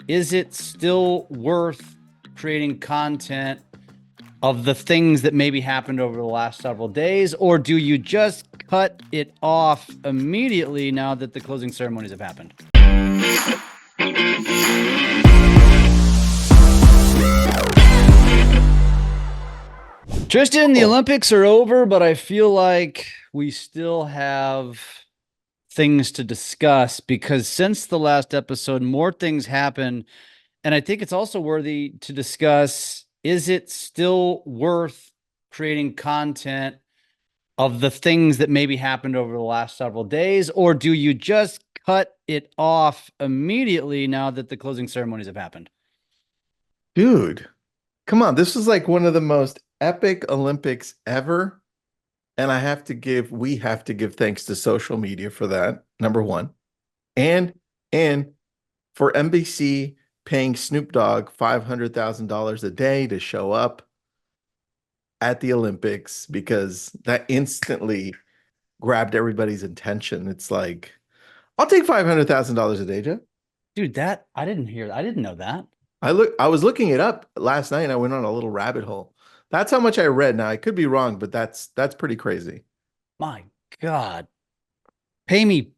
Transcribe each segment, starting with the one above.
is it still worth creating content of the things that maybe happened over the last several days, or do you just cut it off immediately now that the closing ceremonies have happened? Tristan, the Olympics are over, but I feel like we still have things to discuss because since the last episode, more things happened. And I think it's also worthy to discuss, is it still worth creating content of the things that maybe happened over the last several days, or do you just cut it off immediately now that the closing ceremonies have happened? Dude, come on. This was like one of the most epic Olympics ever. And we have to give thanks to social media for that, number one. And for NBC paying Snoop Dogg $500,000 a day to show up at the Olympics because that instantly grabbed everybody's attention. It's like, I'll take $500,000 a day, Jeff. Dude, that I didn't hear. I didn't know that. I was looking it up last night and I went on a little rabbit hole. That's how much I read. Now I could be wrong, but that's pretty crazy. My God, pay me,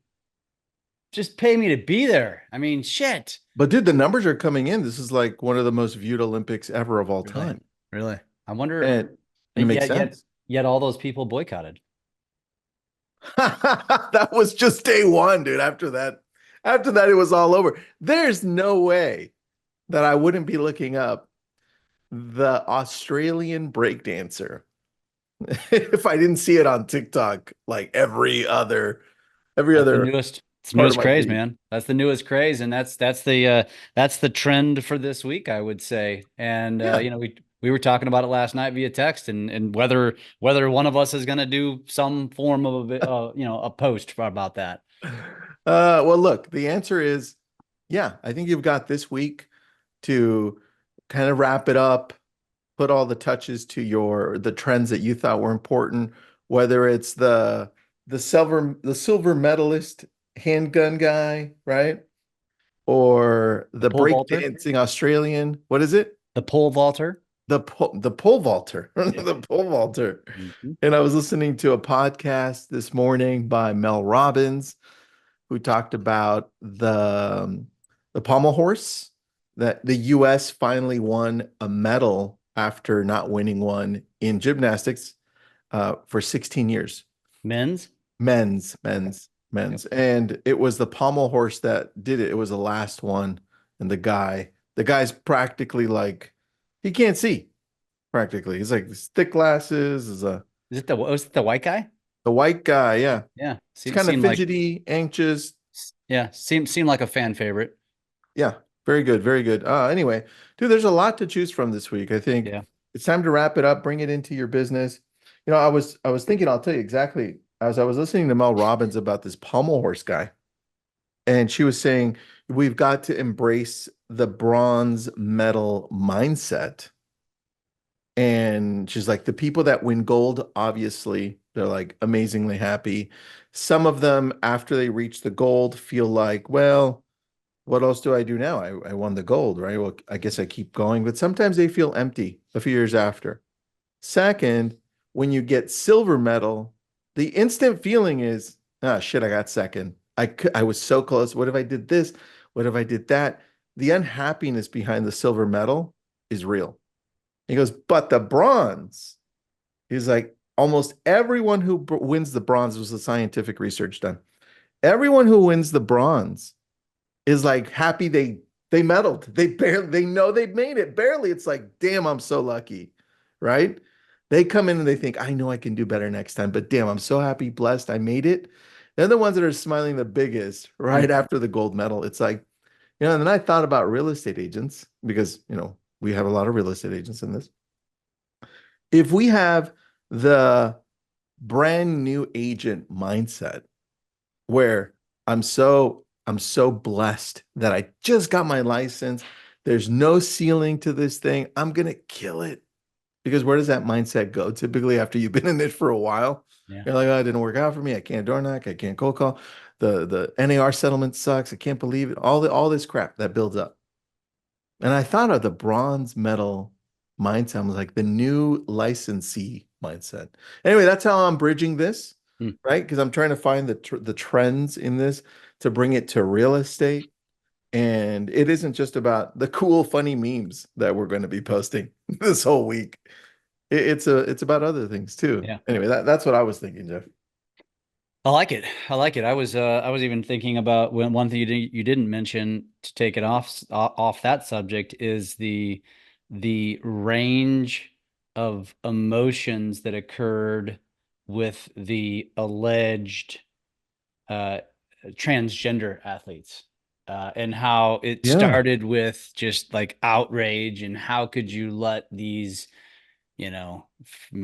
just pay me to be there. I mean, shit. But dude, the numbers are coming in. This is like one of the most viewed Olympics ever of all Really? time. Really? I wonder. And it makes Yet, yet, sense. yet, all those people boycotted. That was just day one, dude. After that, it was all over. There's no way that I wouldn't be looking up the Australian breakdancer if I didn't see it on TikTok like every That's the other newest. It's the part of newest my craze, feed. man. That's the newest craze, and that's the trend for this week, I would say. And Yeah. we were talking about it last night via text, and whether one of us is going to do some form of a post about that. Well, look, the answer is yeah. I think you've got this week to kind of wrap it up, put all the touches to the trends that you thought were important, whether it's the silver medalist handgun guy, right? Or The the pole vaulter, breakdancing Australian. What is it? the pole vaulter. The pole vaulter, Yeah. the pole vaulter. Mhm. And I was listening to a podcast this morning by Mel Robbins, who talked about the pommel horse that the U.S. finally won a medal after not winning one in gymnastics for 16 years. Men's. Men's, Okay. men's, Yep. men's. And it was the pommel horse that did it. It was the last one. And the guy's practically like, he can't see practically. He's like thick glasses, Was it the white guy? the white guy. Yeah. Yeah. He's Seemed kind of seemed like fidgety, anxious. yeah, seemed like a fan favorite. Yeah. Very good. Very good. Anyway, dude, there's a lot to choose from this week. I think Yeah. it's time to wrap it up, bring it into your business. I was thinking, I'll tell you exactly, as I was listening to Mel Robbins about this pommel horse guy. And she was saying, we've got to embrace the bronze medal mindset. And she's like, the people that win gold, obviously, they're like amazingly happy. Some of them, after they reach the gold, feel like, well, what else do I do now? I won the gold, right? Well, I guess I keep going. But sometimes they feel empty a few years after. Second, when you get silver medal, the instant feeling is, ah, shit, I got second. I was so close. What if I did this? What if I did that? The unhappiness behind the silver medal is real. He goes, but the bronze, he's like, almost everyone who wins the bronze, was the scientific research done. Everyone who wins the bronze is like happy they medaled. They know they've made it. Barely. It's like, damn, I'm so lucky. Right? They come in and they think, I know I can do better next time, but damn, I'm so happy, blessed, I made it. They're the ones that are smiling the biggest right Mhm. after the gold medal. It's like, and then I thought about real estate agents because, we have a lot of real estate agents in this. If we have the brand new agent mindset where I'm so blessed that I just got my license. There's no ceiling to this thing. I'm gonna kill it. Because where does that mindset go? Typically, after you've been in it for a while, Yeah. you're like, oh, it didn't work out for me. I can't door knock. I can't cold call. The NAR settlement sucks. I can't believe it. All this crap that builds up. And I thought of the bronze medal mindset. I was like the new licensee mindset. Anyway, that's how I'm bridging this, Hmm. right? Because I'm trying to find the trends in this to bring it to real estate. And it isn't just about the cool, funny memes that we're going to be posting this whole week. It's about other things too. Yeah. Anyway, that's what I was thinking, Jeff. I like it. I like it. I was even thinking about when one thing you didn't mention to take it off that subject is the range of emotions that occurred with the alleged uh, transgender athletes, and how it Yeah. started with just like outrage and how could you let these, you know,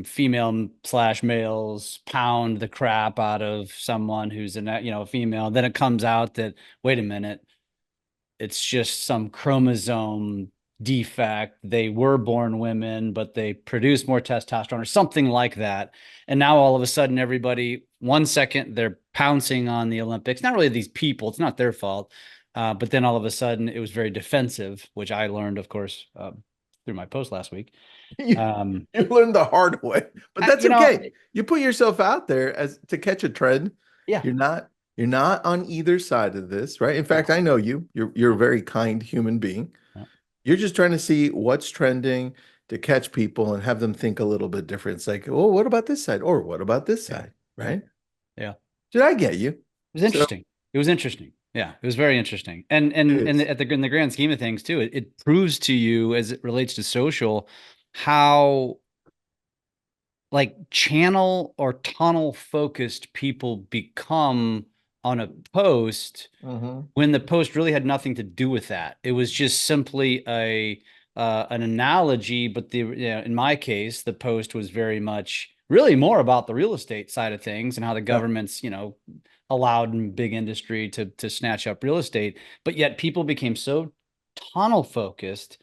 female slash males pound the crap out of someone who's a female. Then it comes out that, wait a minute, it's just some chromosome defect. They were born women, but they produce more testosterone or something like that. And now all of a sudden, everybody, 1 second, they're pouncing on the Olympics. Not really these people, it's not their fault. But then all of a sudden, it was very defensive, which I learned, of course, through my post last week. You, Um, you learned the hard way, but I, that's you know, okay. You put yourself out there as to catch a trend. yeah, You're not on either side of this, right? In fact, no, I know you. You're a no, very kind human being. no, You're just trying to see what's trending to catch people and have them think a little bit different. It's like, oh, what about this side? Or what about this yeah, side? yeah, Right? yeah. It Did I get you? was So interesting. It was interesting. Yeah, it was very interesting. And it and is. at in the grand scheme of things too, it proves to you as it relates to social how like channel or tunnel focused people become on a post Hmm. when the post really had nothing to do with that. It was just simply a an analogy, but in my case, the post was very much really more about the real estate side of things and how the Yeah. government's, allowed big industry to snatch up real estate, but yet people became so tunnel focused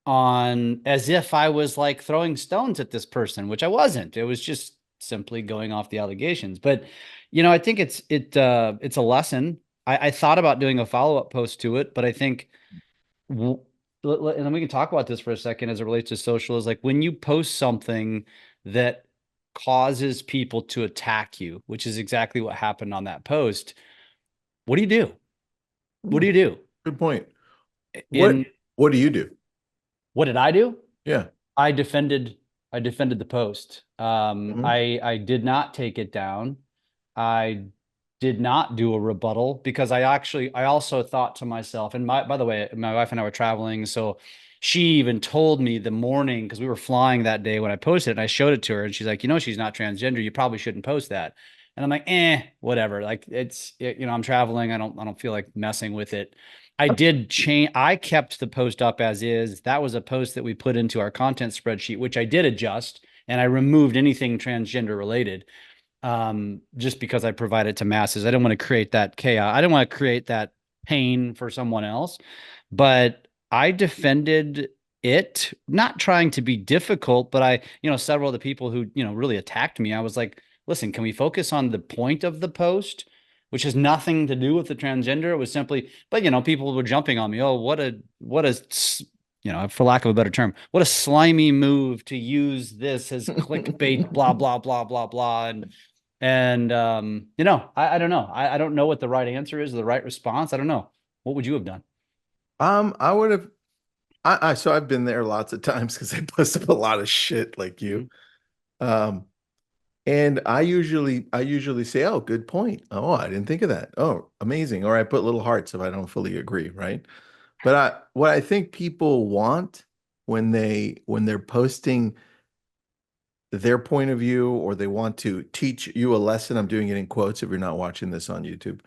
on as if I was like throwing stones at this person, which I wasn't. It was just simply going off the allegations. But I think it's a lesson. I thought about doing a follow-up post to it, but I think and then we can talk about this for a second as it relates to social is like when you post something that causes people to attack you, which is exactly what happened on that post. What do you do? What Hmm. do you do? Good point. What In what do you do? What did I do? Yeah. I defended I defended the post. Mhm. I did not take it down. I did not do a rebuttal because I also thought to myself, and by the way, my wife and I were traveling, so she even told me the morning because we were flying that day when I posted it, and I showed it to her, and she's like, she's not transgender. You probably shouldn't post that. And I'm like, whatever. Like I'm traveling. I don't feel like messing with it. I did change. I kept the post up as is. That was a post that we put into our content spreadsheet, which I did adjust, and I removed anything transgender related, just because I provide it to masses. I didn't want to create that chaos. I didn't want to create that pain for someone else. But I defended it, not trying to be difficult, but several of the people who, really attacked me, I was like, listen, can we focus on the point of the post, which has nothing to do with the transgender? It was simply, but people were jumping on me. Oh, for lack of a better term, what a slimy move to use this as clickbait, blah, blah, blah, blah, blah. I don't know. I don't know what the right answer is, or the right response. I don't know. What would you have done? I would have so I've been there lots of times because I post up a lot of shit like you. Mhm. Um, and I usually say, "Oh, good point. Oh, I didn't think of that. Oh, amazing." Or I put little hearts if I don't fully agree, right? But what I think people want when they're posting their point of view or they want to teach you a lesson, I'm doing it in quotes if you're not watching this on YouTube,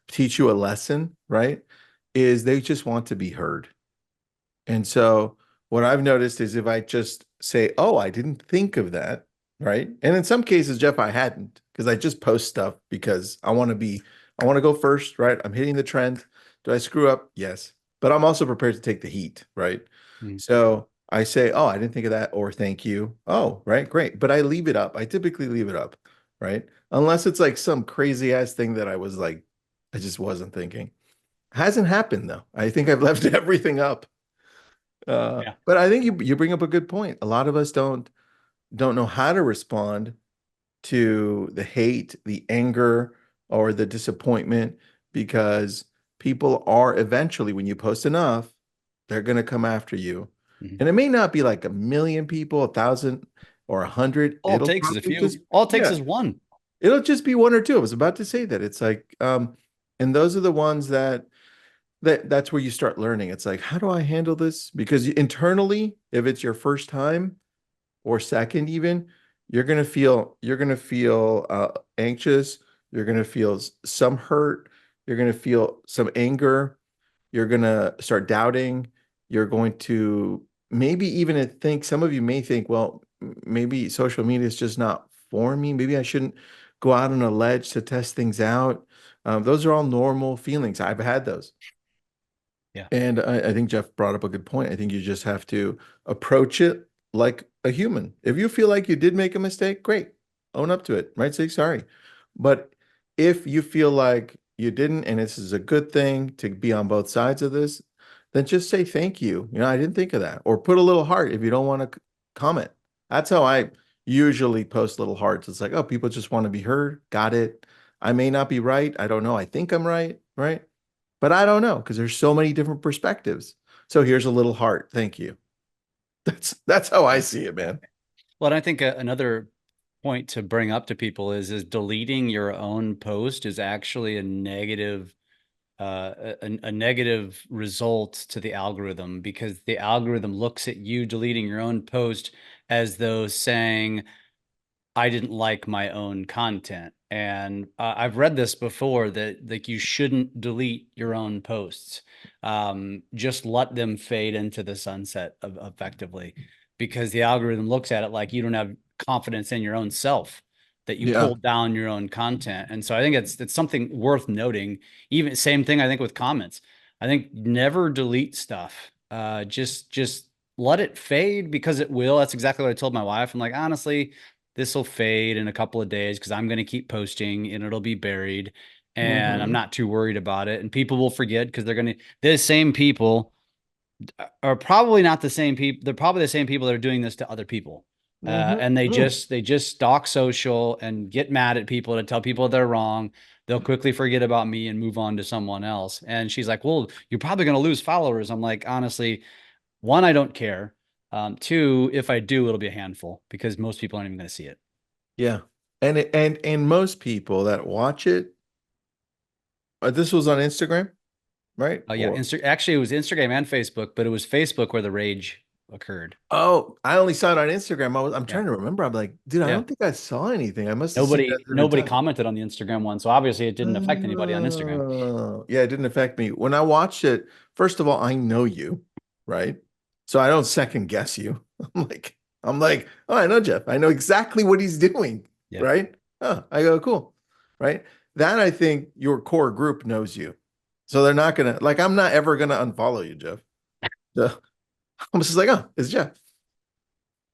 teach you a lesson, right? Is they just want to be heard. And so what I've noticed is if I just say, "Oh, I didn't think of that," right? And in some cases, Jeff, I hadn't because I just post stuff because I want to go first, right? I'm hitting the trend. Do I screw up? Yes. But I'm also prepared to take the heat, right? Mhm. So I say, "Oh, I didn't think of that," or "Thank you." Oh, right, great. But I leave it up. I typically leave it up, right? Unless it's like some crazy ass thing that I was like, I just wasn't thinking. Hasn't happened though. I think I've left everything up. Yeah. But I think you bring up a good point. A lot of us don't know how to respond to the hate, the anger, or the disappointment because people are eventually, when you post enough, they're going to come after you. Mhm. And it may not be like a million people, 1,000 or 100. All it It'll takes is a probably just, few. All it takes yeah, is one. it'll just be one or two. I was about to say that. It's like, and those are the ones that's where you start learning. It's like, how do I handle this? Because internally, if it's your first time, or second even, you're gonna feel anxious. You're gonna feel some hurt. You're gonna feel some anger. You're gonna start doubting. You're going to maybe even think, some of you may think, well, maybe social media is just not for me. Maybe I shouldn't go out on a ledge to test things out. Those are all normal feelings. I've had those. Yeah. And I think Jeff brought up a good point. I think you just have to approach it like a human. If you feel like you did make a mistake, great. Own up to it, right? Say sorry. But if you feel like you didn't, and this is a good thing to be on both sides of this, then just say thank you. I didn't think of that. Or put a little heart if you don't want to comment. That's how I usually post little hearts. It's like, oh, people just want to be heard. Got it. I may not be right. I don't know. I think I'm right, right? But I don't know because there's so many different perspectives. So here's a little heart. Thank you. That's how I see it, man. Well, and I think another point to bring up to people is deleting your own post is actually a negative a negative result to the algorithm because the algorithm looks at you deleting your own post as though saying I didn't like my own content. And I've read this before that like you shouldn't delete your own posts. Just let them fade into the sunset effectively because the algorithm looks at it like you don't have confidence in your own self, that you Yeah. pulled down your own content. And so I think it's something worth noting. Even same thing I think with comments. I think never delete stuff. Just let it fade because it will. That's exactly what I told my wife. I'm like, honestly, this will fade in a couple of days because I'm going to keep posting and it'll be buried. And I'm Hmm. not too worried about it. And people will forget because the same people are probably not the same people. They're probably the same people that are doing this to other people. Hmm. And Mm. they just stalk social and get mad at people to tell people they're wrong. They'll quickly forget about me and move on to someone else. And she's like, well, you're probably going to lose followers. I'm like, honestly, one, I don't care. Two, if I do, it'll be a handful because most people aren't even going to see it. Yeah. And most people that watch it, this was on Instagram, right? Yeah, Or Actually, it was Instagram and Facebook, but it was Facebook where the rage occurred. oh, I only saw it on Instagram. I'm Yeah, trying to remember. I'm like, dude, I yeah. don't think I saw anything. I must have seen it at a different Nobody time. commented on the Instagram one, so obviously it didn't affect anybody on Instagram. Oh, yeah, it didn't affect me. When I watched it, first of all, I know you, right? So I don't second guess you. I'm like, oh, I know Jeff. I know exactly what he's doing, Yeah, right? Oh, I go, cool, right? That I think your core group knows you. So they're not gonna like, I'm not ever gonna unfollow you, Jeff. So I'm just like, oh, it's Jeff.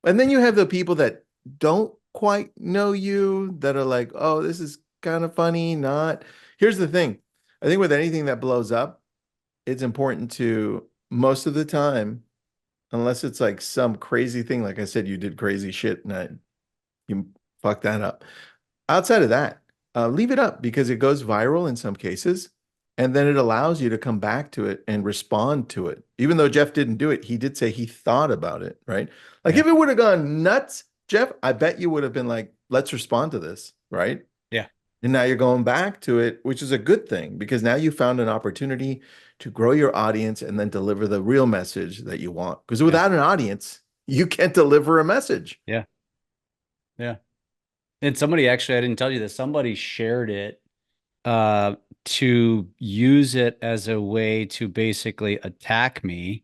And then you have the people that don't quite know you that are like, oh, this is kind of funny, not. Here's the thing. I think with anything that blows up, it's important to most of the time, unless it's like some crazy thing, like I said, you did crazy shit and you fucked that up. Outside of that, leave it up because it goes viral in some cases. And then it allows you to come back to it and respond to it. Even though Jeff didn't do it, he did say he thought about it, right? Like yeah, if it would have gone nuts, Jeff, I bet you would have been like, let's respond to this, right? yeah, And now you're going back to it, which is a good thing because now you found an opportunity to grow your audience and then deliver the real message that you want. Because yeah, without an audience, you can't deliver a message. yeah, yeah. And somebody actually, I didn't tell you this. Somebody shared it uh, to use it as a way to basically attack me.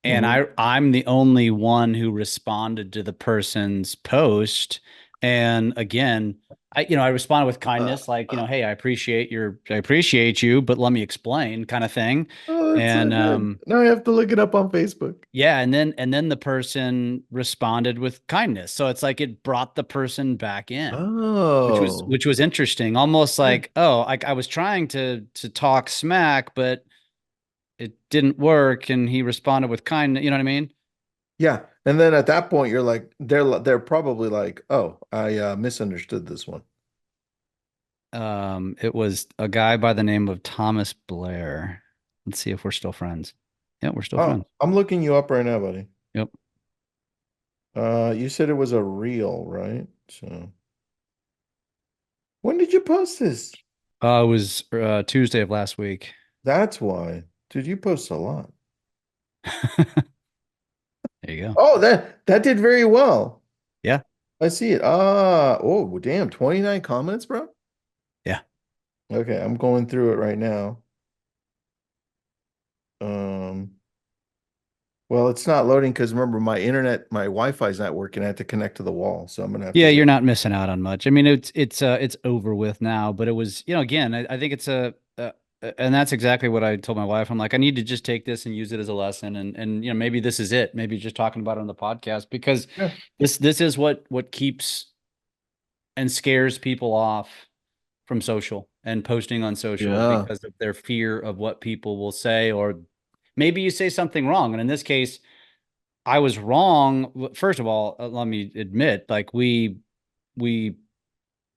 And Mhm. I'm the only one who responded to the person's post. And again, I responded with Uh, kindness, like, uh, I appreciate you, but let me explain kind of thing. oh, that's so And good. Now I have to look it up on Facebook. yeah, and then the person responded with kindness. So it's like it brought the person back in, Oh, which was interesting. Almost yeah. like, oh, I was trying to talk smack, but it didn't work, and he responded with kindness. You know what I mean? Yeah. And then at that point, you're like, they're probably like, oh, I misunderstood this one. It was a guy by the name of Thomas Blair. Let's see if we're still friends. Yeah, we're still Oh, friends. I'm looking you up right now, buddy. Yep. You said it was a reel, right? So when did you post this? It was Tuesday of last week. That's why. Dude, you post a lot. There you go. Oh, that did very well. Yeah. I see it. Oh, damn, 29 comments, bro. Yeah. Okay, I'm going through it right now. Um, well, it's not loading because remember my internet, my Wi-Fi is not working. I have to connect to the wall, so I'm gonna have to Yeah, wait. you're not missing out on much. I mean, it's over with now, but it was, again, I think it's and that's exactly what I told my wife. I'm like, I need to just take this and use it as a lesson, and maybe this is it. Maybe just talking about it on the podcast because Yeah. this is what keeps and scares people off from social and posting on social Yeah. because of their fear of what people will say, or maybe you say something wrong. And in this case, I was wrong. First of all, let me admit, like we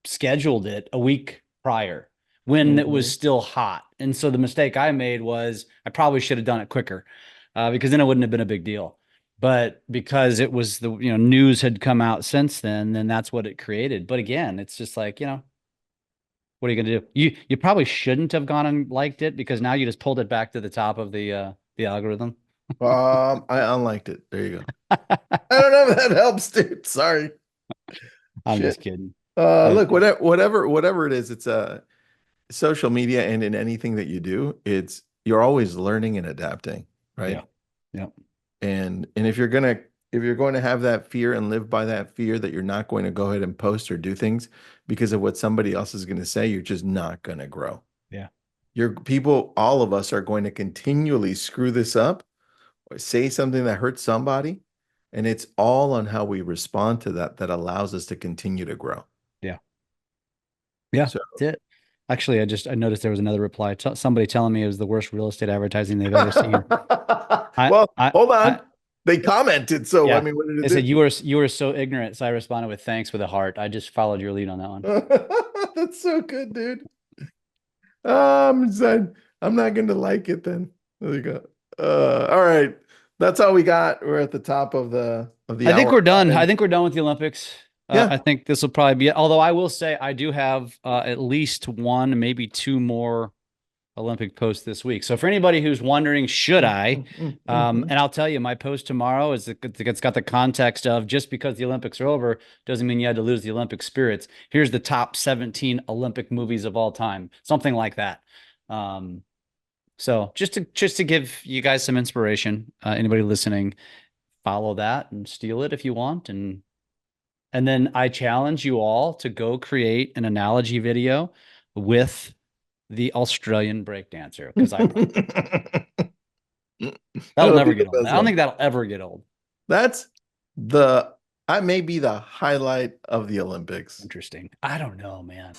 scheduled it a week prior when it was Mhm. still hot. And so the mistake I made was I probably should have done it quicker because then it wouldn't have been a big deal. But because it was the news had come out since then that's what it created. But again, it's just like, what are you gonna do? You probably shouldn't have gone and liked it because now you just pulled it back to the top of the algorithm. I unliked it. There you go. I don't know if that helps, dude. Sorry. I'm just Shit. kidding. Look, whatever it is, it's social media and in anything that you do, it's you're always learning and adapting, Yeah. right? Yeah. And if you're going to have that fear and live by that fear that you're not going to go ahead and post or do things because of what somebody else is going to say, you're just not going to grow. Yeah. All of us are going to continually screw this up or say something that hurts somebody, and it's all on how we respond to that that allows us to continue to grow. Yeah. Yeah. So That's it. Actually, I noticed there was another reply. Somebody telling me it was the worst real estate advertising they've ever seen. I, well, I, hold I, on. They commented, so I yeah. mean, what did They it said do? you were so ignorant, so I responded with thanks with a heart. I just followed your lead on that one. That's so good, dude. I'm not going to like it then. There you go. All right. That's all we got. We're at the top of the I think hour. we're done. I think we're done with the Olympics. I Yeah. think this will probably be it. Although I will say I do have at least one, maybe two more Olympic posts this week. So for anybody who's wondering, should I? And I'll tell you, my post tomorrow it's got the context of just because the Olympics are over doesn't mean you had to lose the Olympic spirits. Here's the top 17 Olympic movies of all time, something like that. So just to give you guys some inspiration, anybody listening, follow that and steal it if you want, and then I challenge you all to go create an analogy video with the Australian breakdancer because I love it. That'll That'll be never the get old. I best don't one. think that'll ever get old. That's the I may be the highlight of the Olympics. Interesting. I don't know, man.